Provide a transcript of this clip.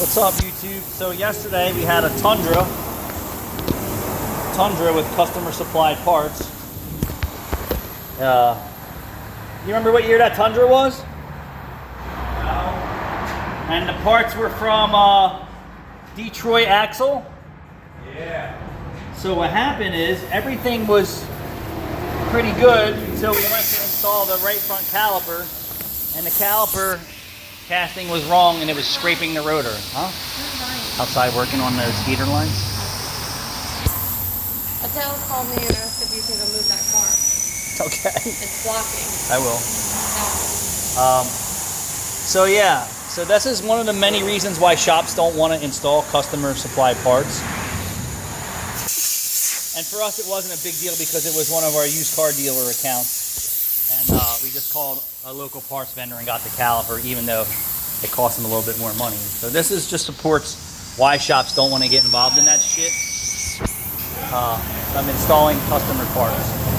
What's up, YouTube? So yesterday we had a Tundra with customer supplied parts. You remember what year that Tundra was? No. And the parts were from Detroit Axle. Yeah. So what happened is everything was pretty good until we went to install the right front caliper, and the caliper casting was wrong and it was scraping the rotor. Huh? Outside working on those heater lines. Adele called me and asked if you can go move that car. Okay. It's blocking. I will. No. So this is one of the many reasons why shops don't want to install customer supplied parts. And for us, it wasn't a big deal because it was one of our used car dealer accounts. And we just called a local parts vendor and got the caliper, even though it cost them a little bit more money. So this is just supports why shops don't want to get involved in that shit. I'm installing customer parts.